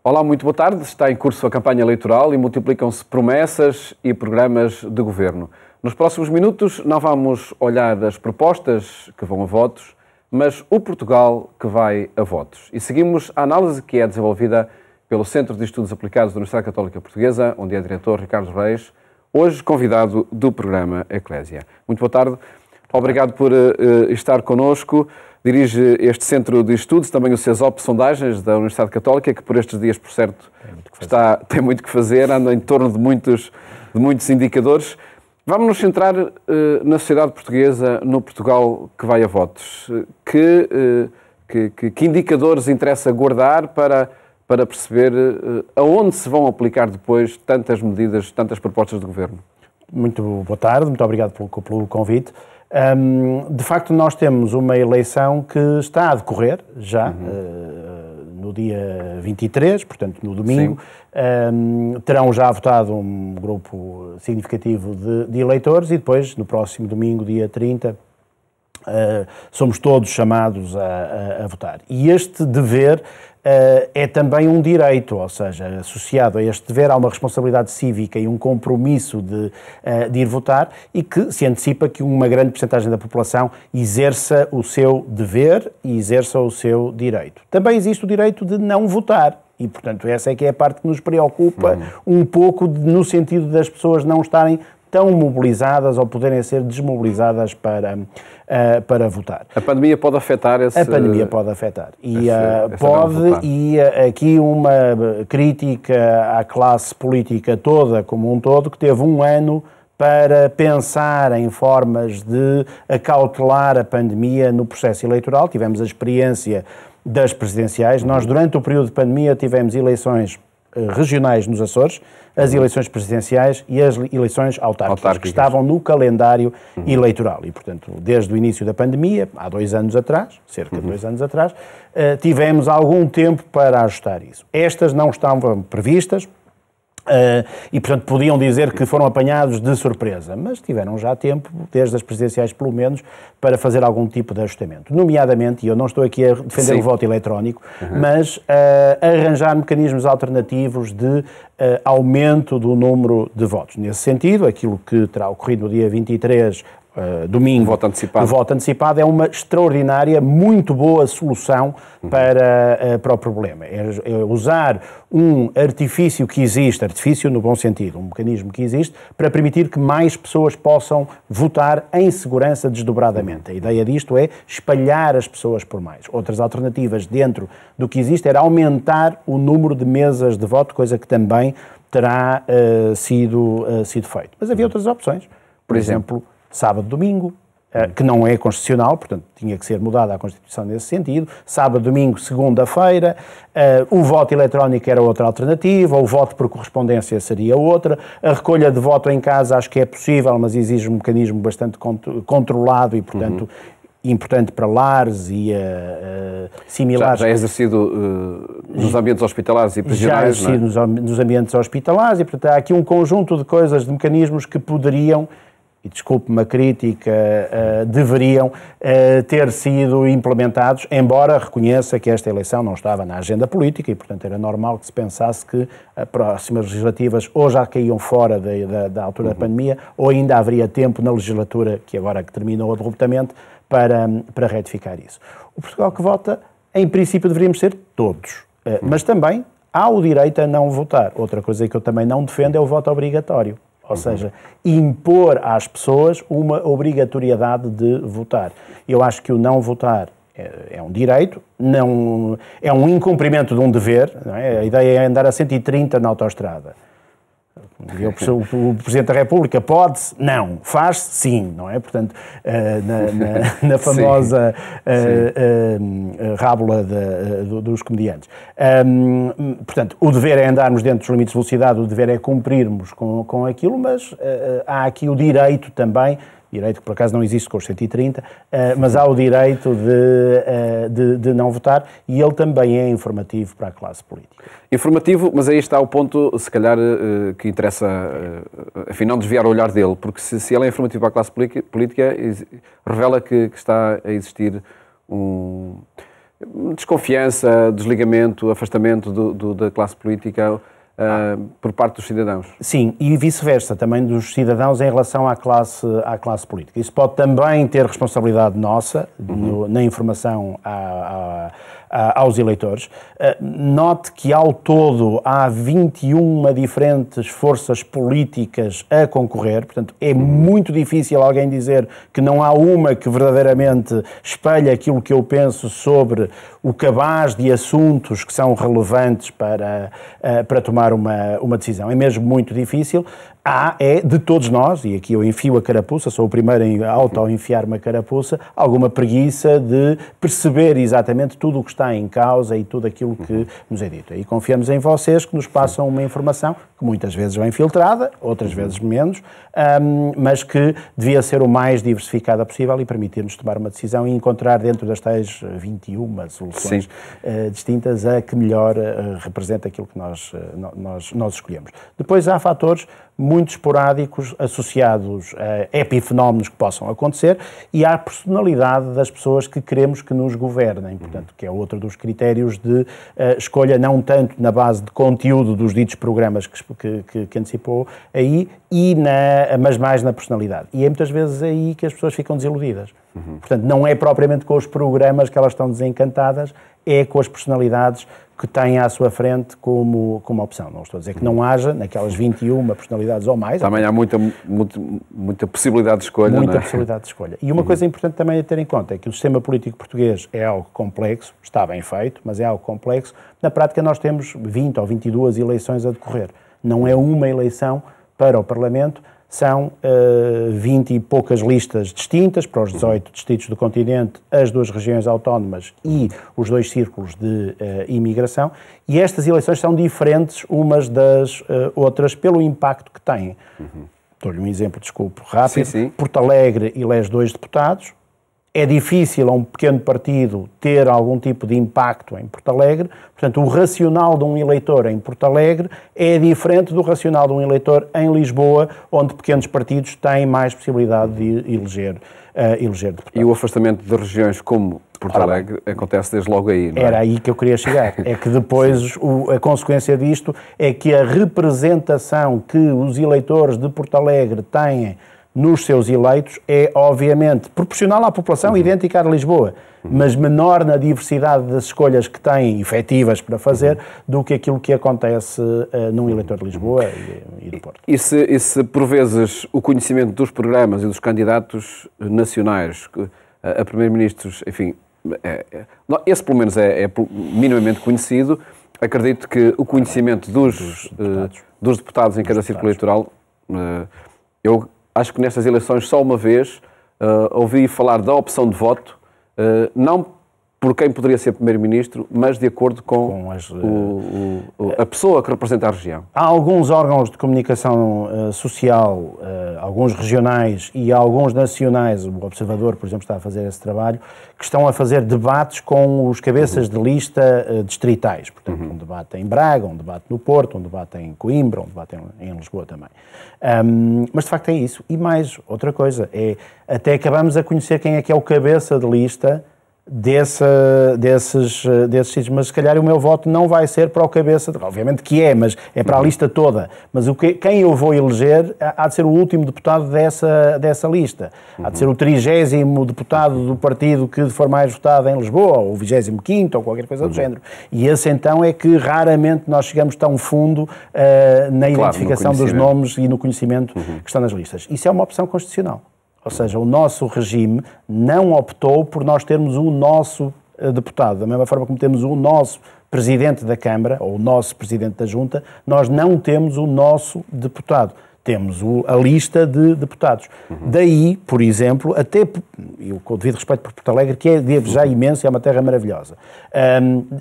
Olá, muito boa tarde. Está em curso a campanha eleitoral e multiplicam-se promessas e programas de governo. Nos próximos minutos não vamos olhar as propostas que vão a votos, mas o Portugal que vai a votos. E seguimos a análise que é desenvolvida pelo Centro de Estudos Aplicados da Universidade Católica Portuguesa, onde é diretor Ricardo Reis, hoje convidado do programa Eclésia. Muito boa tarde. Obrigado por estar connosco. Dirige este Centro de Estudos, também o CESOP Sondagens da Universidade Católica, que por estes dias, por certo, tem muito que fazer, anda em torno de muitos indicadores. Vamos nos centrar na sociedade portuguesa, no Portugal que vai a votos. Que indicadores interessa guardar para perceber aonde se vão aplicar depois tantas medidas, tantas propostas de governo? Muito boa tarde, muito obrigado pelo convite. De facto, nós temos uma eleição que está a decorrer já, no dia 23, portanto no domingo. Terão já votado um grupo significativo de eleitores e depois, no próximo domingo, dia 30, somos todos chamados a votar. E este dever é também um direito, ou seja, associado a este dever há uma responsabilidade cívica e um compromisso de ir votar e que se antecipa que uma grande percentagem da população exerça o seu dever e exerça o seu direito. Também existe o direito de não votar e, portanto, essa é que é a parte que nos preocupa um pouco no sentido das pessoas não estarem tão mobilizadas ou poderem ser desmobilizadas para votar. A pandemia pode afetar esse... A pandemia pode afetar. E aqui uma crítica à classe política toda, como um todo, que teve um ano para pensar em formas de acautelar a pandemia no processo eleitoral. Tivemos a experiência das presidenciais. Nós, durante o período de pandemia, tivemos eleições regionais nos Açores, as eleições presidenciais e as eleições autárquicas, que estavam no calendário eleitoral. E, portanto, desde o início da pandemia, há 2 anos atrás, cerca de 2 anos atrás, tivemos algum tempo para ajustar isso. Estas não estavam previstas e, portanto, podiam dizer que foram apanhados de surpresa, mas tiveram já tempo, desde as presidenciais pelo menos, para fazer algum tipo de ajustamento. Nomeadamente, e eu não estou aqui a defender o voto eletrónico, mas arranjar mecanismos alternativos de aumento do número de votos. Nesse sentido, aquilo que terá ocorrido no dia 23, domingo, o voto antecipado é uma extraordinária, muito boa solução para o problema. É usar um artifício que existe, artifício no bom sentido, um mecanismo que existe, para permitir que mais pessoas possam votar em segurança desdobradamente. A ideia disto é espalhar as pessoas por mais. Outras alternativas dentro do que existe era aumentar o número de mesas de voto, coisa que também terá sido feito. Mas havia outras opções. Por exemplo, sábado, domingo, que não é constitucional, portanto tinha que ser mudada a Constituição nesse sentido. Sábado, domingo, segunda-feira, o voto eletrónico era outra alternativa, o voto por correspondência seria outra, a recolha de voto em casa acho que é possível, mas exige um mecanismo bastante controlado e, portanto, importante para lares e similares. Já é exercido nos ambientes hospitalares e prisionais, já é exercido nos ambientes hospitalares e, portanto, há aqui um conjunto de coisas, de mecanismos que poderiam, e desculpe-me a crítica, deveriam ter sido implementados, embora reconheça que esta eleição não estava na agenda política e, portanto, era normal que se pensasse que as próximas legislativas ou já caíam fora da altura da pandemia ou ainda haveria tempo na legislatura, que agora que terminou abruptamente, para retificar isso. O Portugal que vota, em princípio, deveríamos ser todos, mas também há o direito a não votar. Outra coisa que eu também não defendo é o voto obrigatório. Ou seja, impor às pessoas uma obrigatoriedade de votar. Eu acho que o não votar é um direito, não é um incumprimento de um dever, não é? A ideia é andar a 130 na autoestrada. O Presidente da República pode-se? Não. Faz-se? Sim, não é? Portanto, na famosa rábula dos comediantes. Portanto, o dever é andarmos dentro dos limites de velocidade, o dever é cumprirmos com aquilo, mas há aqui o direito também, direito que por acaso não existe com os 130, mas há o direito de não votar e ele também é informativo para a classe política. Informativo, mas aí está o ponto, se calhar, que interessa, afinal, desviar o olhar dele, porque se ele é informativo para a classe política, revela que está a existir desconfiança, desligamento, afastamento da classe política por parte dos cidadãos. Sim, e vice-versa, também dos cidadãos em relação à classe política. Isso pode também ter responsabilidade nossa na informação aos eleitores. Note que, ao todo, há 21 diferentes forças políticas a concorrer, portanto, é muito difícil alguém dizer que não há uma que verdadeiramente espelhe aquilo que eu penso sobre o cabaz de assuntos que são relevantes para tomar uma decisão. É mesmo muito difícil. É de todos nós, e aqui eu enfio a carapuça, sou o primeiro a auto-enfiar uma carapuça, alguma preguiça de perceber exatamente tudo o que está em causa e tudo aquilo que nos é dito. E confiamos em vocês que nos passam uma informação que muitas vezes vem filtrada, outras vezes menos, mas que devia ser o mais diversificada possível e permitir-nos tomar uma decisão e encontrar dentro das tais 21 soluções distintas a que melhor representa aquilo que nós escolhemos. Depois há fatores muito esporádicos associados a epifenómenos que possam acontecer e à personalidade das pessoas que queremos que nos governem, portanto, que é outro dos critérios de escolha, não tanto na base de conteúdo dos ditos programas que antecipou aí, mas mais na personalidade. E é muitas vezes aí que as pessoas ficam desiludidas. Portanto, não é propriamente com os programas que elas estão desencantadas, é com as personalidades que têm à sua frente como opção. Não estou a dizer que não haja, naquelas 21 personalidades ou mais. Também há muita possibilidade de escolha, muita possibilidade de escolha. E uma coisa importante também a ter em conta é que o sistema político português é algo complexo, está bem feito, mas é algo complexo. Na prática nós temos 20 ou 22 eleições a decorrer. Não é uma eleição para o Parlamento, são 20 e poucas listas distintas para os 18 distritos do continente, as 2 regiões autónomas e os 2 círculos de imigração, e estas eleições são diferentes umas das outras pelo impacto que têm. Dou-lhe um exemplo, desculpe, rápido. Sim. Porto Alegre elege 2 deputados. É difícil a um pequeno partido ter algum tipo de impacto em Porto Alegre, portanto, o racional de um eleitor em Porto Alegre é diferente do racional de um eleitor em Lisboa, onde pequenos partidos têm mais possibilidade de eleger deputados. E o afastamento de regiões como Porto Alegre acontece desde logo aí, não é? Era aí que eu queria chegar. É que depois a consequência disto é que a representação que os eleitores de Porto Alegre têm nos seus eleitos é, obviamente, proporcional à população idêntica à de Lisboa, mas menor na diversidade das escolhas que têm efetivas para fazer do que aquilo que acontece num eleitor de Lisboa e do Porto. E se por vezes o conhecimento dos programas e dos candidatos nacionais a primeiro-ministros, enfim, esse pelo menos é minimamente conhecido, acredito que o conhecimento dos deputados em cada círculo eleitoral, eu acho que nestas eleições só uma vez ouvi falar da opção de voto, não por quem poderia ser primeiro-ministro, mas de acordo com a pessoa que representa a região. Há alguns órgãos de comunicação social, alguns regionais e alguns nacionais, o Observador, por exemplo, está a fazer esse trabalho, que estão a fazer debates com os cabeças de lista distritais. Portanto, um debate em Braga, um debate no Porto, um debate em Coimbra, um debate em Lisboa também. Mas, de facto, é isso. E mais, outra coisa, até acabamos a conhecer quem é que é o cabeça de lista desses sítios, mas se calhar o meu voto não vai ser para o cabeça, obviamente que mas é para a lista toda, mas quem eu vou eleger há de ser o último deputado dessa lista, há de ser o 30º deputado do partido que for mais votado em Lisboa, ou o 25º, ou qualquer coisa do género, e esse então é que raramente nós chegamos tão fundo na identificação dos nomes e no conhecimento que estão nas listas. Isso é uma opção constitucional. Ou seja, o nosso regime não optou por nós termos o nosso deputado. Da mesma forma como temos o nosso presidente da Câmara, ou o nosso presidente da Junta, nós não temos o nosso deputado. Temos a lista de deputados. Daí, por exemplo, até, eu com o devido respeito por Porto Alegre, que é já imenso, é uma terra maravilhosa,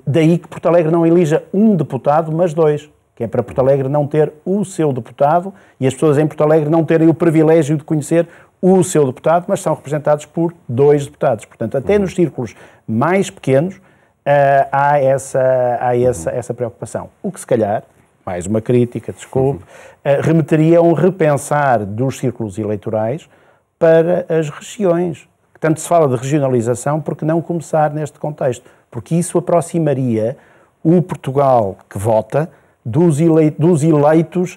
daí que Porto Alegre não elija um deputado, mas 2. Que é para Porto Alegre não ter o seu deputado e as pessoas em Porto Alegre não terem o privilégio de conhecer o seu deputado, mas são representados por 2 deputados. Portanto, até nos círculos mais pequenos há essa preocupação. O que, se calhar, mais uma crítica, desculpe, remeteria a um repensar dos círculos eleitorais para as regiões. Tanto se fala de regionalização, porque não começar neste contexto? porque isso aproximaria o Portugal que vota dos eleitos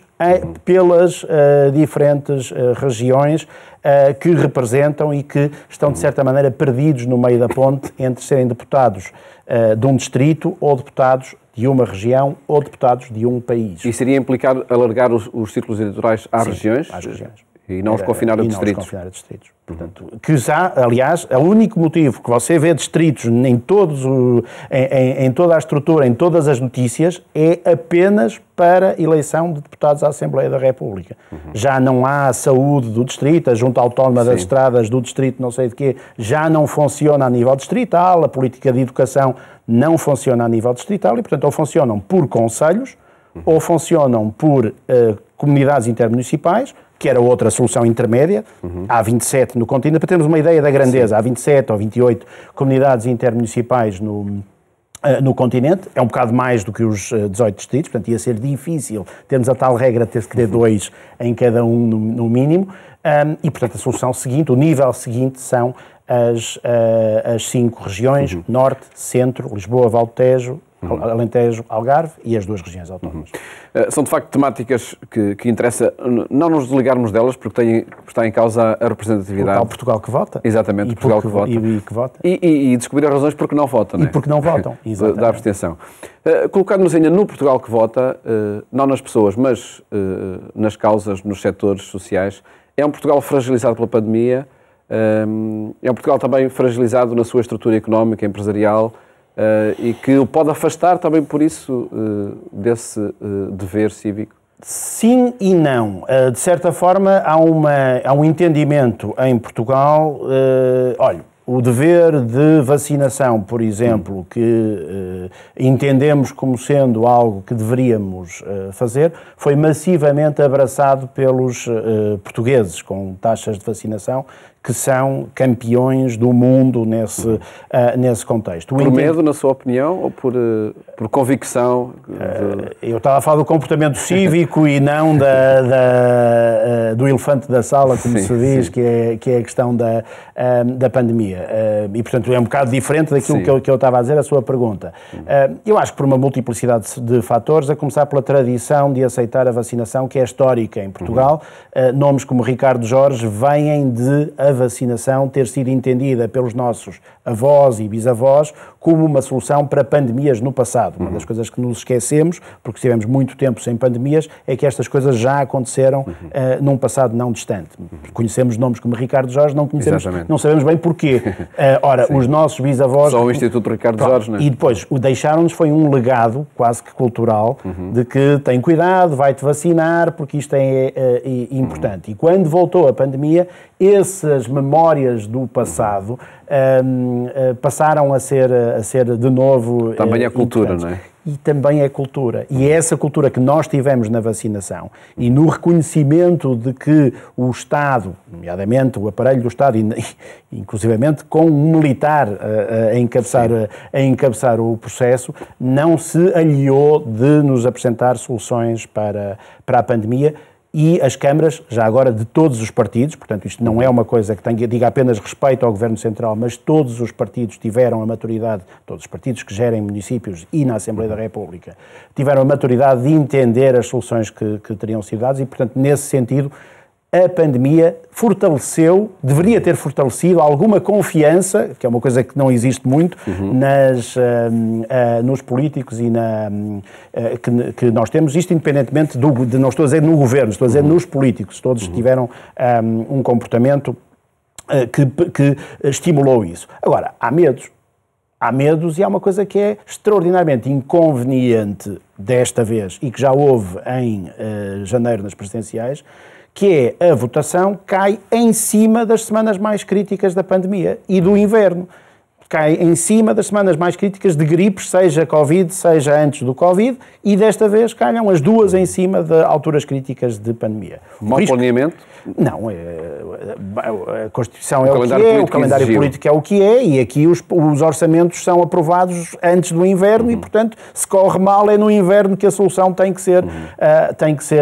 pelas diferentes regiões que representam e que estão, de certa maneira, perdidos no meio da ponte entre serem deputados de um distrito ou deputados de uma região ou deputados de um país. E seria implicar alargar os círculos eleitorais às regiões? Às regiões. E não os confinar a distritos. Não os confinar a distritos. Portanto, que já, aliás, o único motivo que você vê distritos em toda a estrutura, em todas as notícias, é apenas para eleição de deputados à Assembleia da República. Já não há a saúde do distrito, a Junta Autónoma das Estradas do distrito, não sei de quê, já não funciona a nível distrital, a política de educação não funciona a nível distrital e, portanto, ou funcionam por concelhos, ou funcionam por comunidades intermunicipais, que era outra solução intermédia. Há 27 no continente, para termos uma ideia da grandeza, há 27 ou 28 comunidades intermunicipais no continente, é um bocado mais do que os 18 distritos, portanto ia ser difícil termos a tal regra de ter-se que ter 2 em cada um no mínimo, e portanto a solução seguinte, o nível seguinte são as 5 regiões, Norte, Centro, Lisboa, Val Tejo, Alentejo, Algarve e as 2 regiões autónomas. São de facto temáticas que interessa não nos desligarmos delas, porque está em causa a representatividade. O Portugal que vota. Exatamente, Portugal que vota. Que vota. E descobrir as razões porque não votam. E porque não votam, exatamente. Da abstenção. Colocando-nos ainda no Portugal que vota, não nas pessoas, mas nas causas, nos setores sociais, é um Portugal fragilizado pela pandemia, é um Portugal também fragilizado na sua estrutura económica, empresarial, e que o pode afastar também por isso desse dever cívico? Sim e não. De certa forma, há um entendimento em Portugal. Olha, o dever de vacinação, por exemplo, que entendemos como sendo algo que deveríamos fazer, foi massivamente abraçado pelos portugueses, com taxas de vacinação que são campeões do mundo nesse contexto. Por medo, na sua opinião, ou por convicção? Eu estava a falar do comportamento cívico e não do elefante da sala, como se diz, que é a questão da pandemia. E, portanto, é um bocado diferente daquilo que eu estava a dizer, a sua pergunta. Eu acho que por uma multiplicidade de fatores, a começar pela tradição de aceitar a vacinação, que é histórica em Portugal. Nomes como Ricardo Jorge vêm de a vacinação ter sido entendida pelos nossos avós e bisavós como uma solução para pandemias no passado. Uma das coisas que nos esquecemos, porque tivemos muito tempo sem pandemias, é que estas coisas já aconteceram num passado não distante. Conhecemos nomes como Ricardo Jorge, não conhecemos, não sabemos bem porquê. Ora, os nossos bisavós... Só o Instituto Ricardo Jorge, não é? E depois, o deixaram-nos foi um legado, quase que cultural, de que tem cuidado, vai-te vacinar, porque isto é importante. E quando voltou a pandemia, essas memórias do passado passaram a ser de novo também é cultura, não é? E também é cultura. E é essa cultura que nós tivemos na vacinação e no reconhecimento de que o Estado, nomeadamente o aparelho do Estado, inclusivamente com um militar a encabeçar o processo, não se aliou de nos apresentar soluções para a pandemia. E as câmaras, já agora de todos os partidos, portanto isto não é uma coisa que diga apenas respeito ao Governo Central, mas todos os partidos tiveram a maturidade, todos os partidos que gerem municípios e na Assembleia da República, tiveram a maturidade de entender as soluções que teriam sido dadas e, portanto, nesse sentido, a pandemia deveria ter fortalecido alguma confiança, que é uma coisa que não existe muito, nos políticos e que nós temos, isto independentemente não estou a dizer no governo, estou a dizer nos políticos, todos tiveram um comportamento que estimulou isso. Agora, há medos e há uma coisa que é extraordinariamente inconveniente desta vez e que já houve em janeiro nas presidenciais, que é a votação cai em cima das semanas mais críticas da pandemia e do inverno. Cai em cima das semanas mais críticas de gripes, seja Covid, seja antes do Covid, e desta vez calham as duas em cima de alturas críticas de pandemia. Mau planeamento? Não, a Constituição é o que é, o calendário político é o que é, e aqui os orçamentos são aprovados antes do inverno e, portanto, se corre mal é no inverno que a solução tem que ser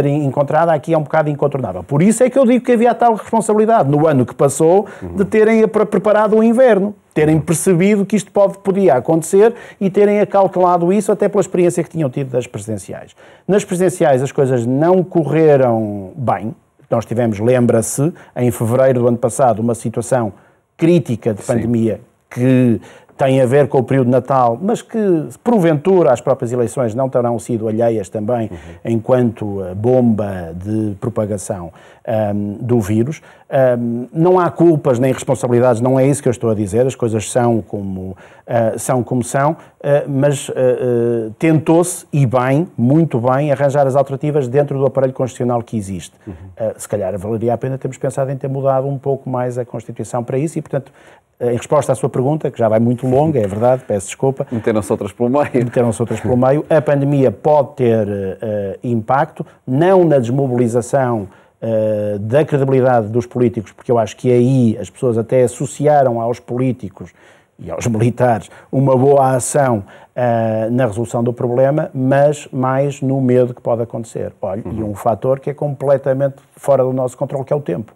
encontrada. Aqui é um bocado incontornável. Por isso é que eu digo que havia a tal responsabilidade no ano que passou de terem preparado o inverno. terem percebido que isto podia acontecer e terem acautelado isso até pela experiência que tinham tido das presidenciais. Nas presidenciais as coisas não correram bem. Nós tivemos, lembra-se, em fevereiro do ano passado, uma situação crítica de pandemia que tem a ver com o período de Natal, mas que, porventura, as próprias eleições não terão sido alheias também enquanto bomba de propagação do vírus. Não há culpas nem responsabilidades, não é isso que eu estou a dizer, as coisas são como são, mas tentou-se, e bem, muito bem, arranjar as alternativas dentro do aparelho constitucional que existe. Se calhar valeria a pena termos pensado em ter mudado um pouco mais a Constituição para isso e, portanto, em resposta à sua pergunta, que já vai muito longa, é verdade, peço desculpa. Meteram-se outras pelo meio. A pandemia pode ter impacto, não na desmobilização da credibilidade dos políticos, porque eu acho que aí as pessoas até associaram aos políticos e aos militares uma boa ação na resolução do problema, mas mais no medo que pode acontecer. Olha, e um fator que é completamente fora do nosso controle, que é o tempo.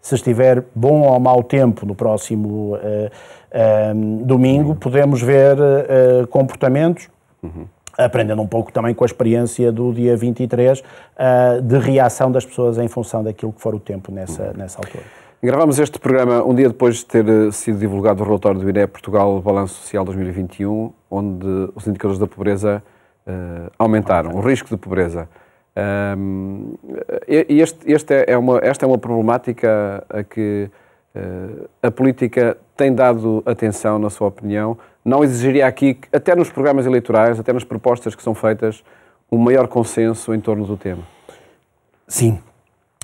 Se estiver bom ou mau tempo no próximo domingo, podemos ver comportamentos, aprendendo um pouco também com a experiência do dia 23, de reação das pessoas em função daquilo que for o tempo nessa altura. Gravamos este programa um dia depois de ter sido divulgado o relatório do INE Portugal Balanço Social 2021, onde os indicadores da pobreza aumentaram, o risco de pobreza. Esta é uma problemática a que a política tem dado atenção, na sua opinião. Não exigiria aqui, até nos programas eleitorais, até nas propostas que são feitas, um maior consenso em torno do tema? Sim.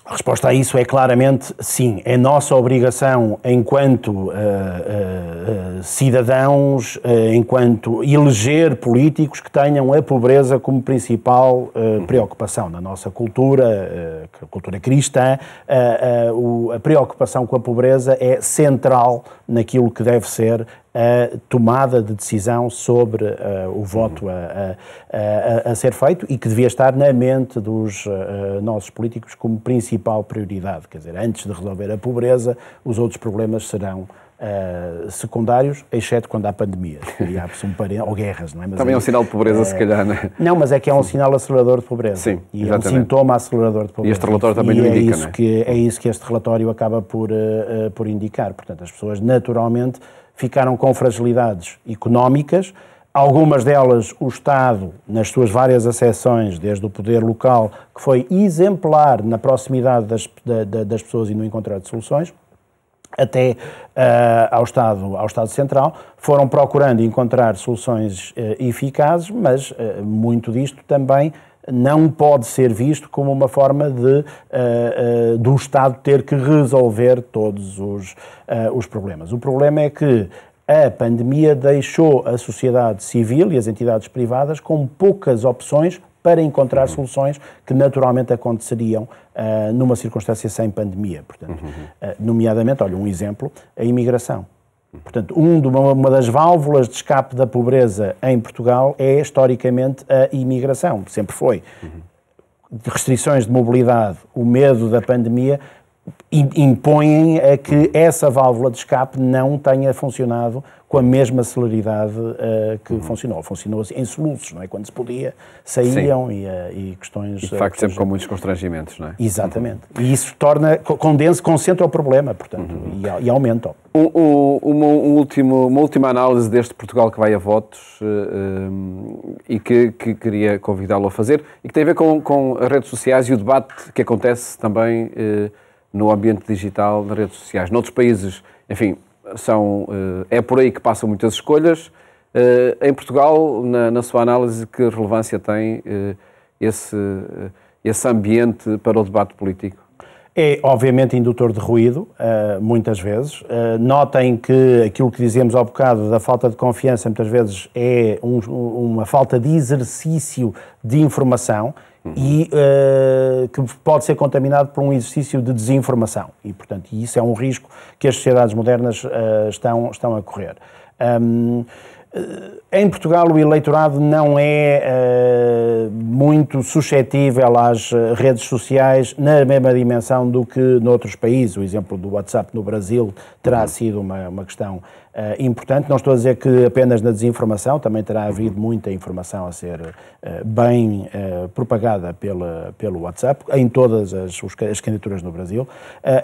A resposta a isso é claramente sim. É nossa obrigação, enquanto cidadãos, enquanto eleger políticos que tenham a pobreza como principal preocupação na nossa cultura, a cultura cristã. A preocupação com a pobreza é central naquilo que deve ser a tomada de decisão sobre o voto a ser feito e que devia estar na mente dos nossos políticos como principal prioridade. Quer dizer, antes de resolver a pobreza, os outros problemas serão secundários, exceto quando há pandemia. Ou guerras, não é? Mas também é um sinal de pobreza, se calhar, não é? Não, mas é que é um sinal acelerador de pobreza. Sim, e exatamente. É um sintoma acelerador de pobreza. E este relatório também o indica, não é? É isso que este relatório acaba por indicar. Portanto, as pessoas naturalmente ficaram com fragilidades económicas, algumas delas o Estado, nas suas várias acessões, desde o poder local, que foi exemplar na proximidade das pessoas e no encontrar de soluções, até ao Estado Central, foram procurando encontrar soluções eficazes, mas muito disto também não pode ser visto como uma forma do Estado ter que resolver todos os problemas. O problema é que a pandemia deixou a sociedade civil e as entidades privadas com poucas opções para encontrar soluções que naturalmente aconteceriam numa circunstância sem pandemia. Portanto, nomeadamente, olha, um exemplo, a imigração. Portanto, uma das válvulas de escape da pobreza em Portugal é, historicamente, a imigração. Sempre foi. Restrições de mobilidade, o medo da pandemia, impõem a que essa válvula de escape não tenha funcionado com a mesma celeridade que funcionou. Funcionou em soluços, não é? Quando se podia, saíam e questões... E de facto sempre com muitos constrangimentos, não é? Exatamente. E isso concentra o problema, portanto, e aumenta. Uma última análise deste Portugal que vai a votos e que queria convidá-lo a fazer e que tem a ver com as redes sociais e o debate que acontece também no ambiente digital, nas redes sociais. Noutros países, enfim, é por aí que passam muitas escolhas. Em Portugal, na sua análise, que relevância tem esse ambiente para o debate político? É, obviamente, indutor de ruído, muitas vezes. Notem que aquilo que dizíamos há bocado da falta de confiança, muitas vezes, é uma falta de exercício de informação e que pode ser contaminado por um exercício de desinformação. E, portanto, isso é um risco que as sociedades modernas estão a correr. Em Portugal o eleitorado não é muito suscetível às redes sociais na mesma dimensão do que noutros países. O exemplo do WhatsApp no Brasil terá sido uma questão importante. Não estou a dizer que apenas na desinformação, também terá havido muita informação a ser bem propagada pelo WhatsApp, em todas as candidaturas no Brasil.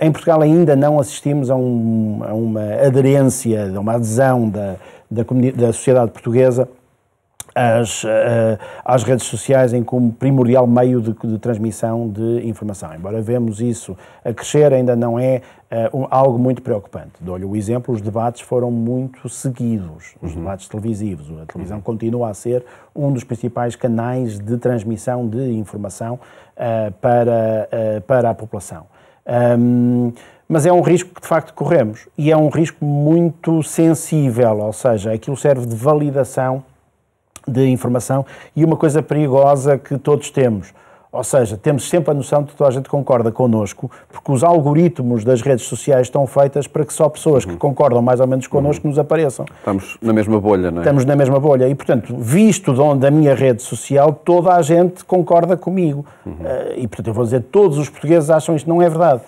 Em Portugal ainda não assistimos a uma aderência, a uma adesão da sociedade portuguesa às redes sociais como primordial meio de transmissão de informação. Embora vemos isso a crescer, ainda não é algo muito preocupante. Dou-lhe o exemplo, os debates foram muito seguidos, os debates televisivos. A televisão continua a ser um dos principais canais de transmissão de informação para a população. Mas é um risco que de facto corremos, e é um risco muito sensível, ou seja, aquilo serve de validação de informação e uma coisa perigosa que todos temos, ou seja, temos sempre a noção de que toda a gente concorda connosco, porque os algoritmos das redes sociais estão feitas para que só pessoas que concordam mais ou menos connosco nos apareçam. Estamos na mesma bolha, não é? Estamos na mesma bolha e, portanto, visto da minha rede social, toda a gente concorda comigo. E, portanto, eu vou dizer, todos os portugueses acham isto, não é verdade.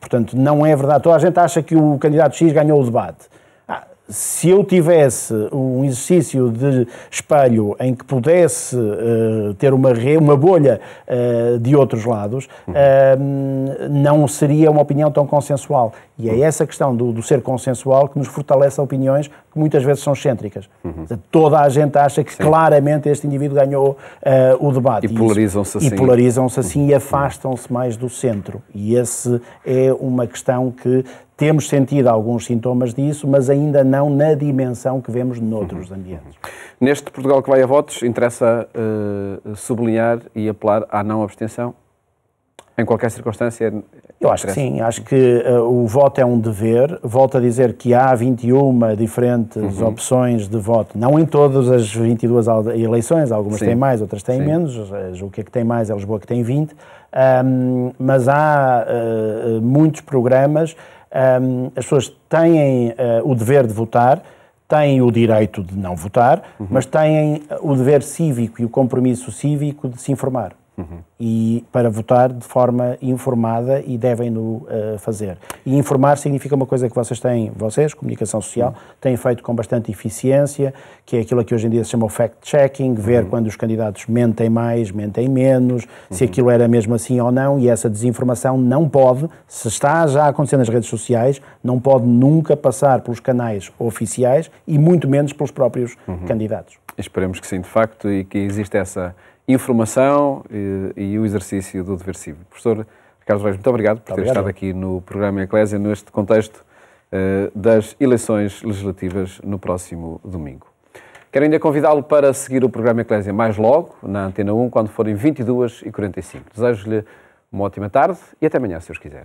Portanto, não é verdade. Toda a gente acha que o candidato X ganhou o debate. Se eu tivesse um exercício de espelho em que pudesse ter uma bolha de outros lados, não seria uma opinião tão consensual. E é essa questão do ser consensual que nos fortalece opiniões que muitas vezes são excêntricas. Toda a gente acha que claramente este indivíduo ganhou o debate. E polarizam-se assim. E polarizam-se assim e afastam-se mais do centro. E essa é uma questão que temos sentido alguns sintomas disso, mas ainda não na dimensão que vemos noutros ambientes. Neste Portugal que vai a votos, interessa sublinhar e apelar à não abstenção? Em qualquer circunstância? Eu acho que sim, acho que o voto é um dever. Volto a dizer que há 21 diferentes opções de voto, não em todas as 22 eleições, algumas têm mais, outras têm menos, o que é que tem mais é Lisboa que tem 20, mas há muitos programas. As pessoas têm o dever de votar, têm o direito de não votar, mas têm o dever cívico e o compromisso cívico de se informar. E para votar de forma informada e devem-no fazer. E informar significa uma coisa que vocês, comunicação social, têm feito com bastante eficiência, que é aquilo que hoje em dia se chama o fact-checking, ver quando os candidatos mentem mais, mentem menos, se aquilo era mesmo assim ou não, e essa desinformação não pode, se está já a acontecer nas redes sociais, não pode nunca passar pelos canais oficiais e muito menos pelos próprios candidatos. Esperemos que sim, de facto, e que existe essa informação e o exercício do dever cívico. Professor Ricardo Reis, muito obrigado por ter estado aqui no programa Eclésia, neste contexto das eleições legislativas no próximo domingo. Quero ainda convidá-lo para seguir o programa Eclésia mais logo, na Antena 1, quando forem 22h45. Desejo-lhe uma ótima tarde e até amanhã, se Deus quiser.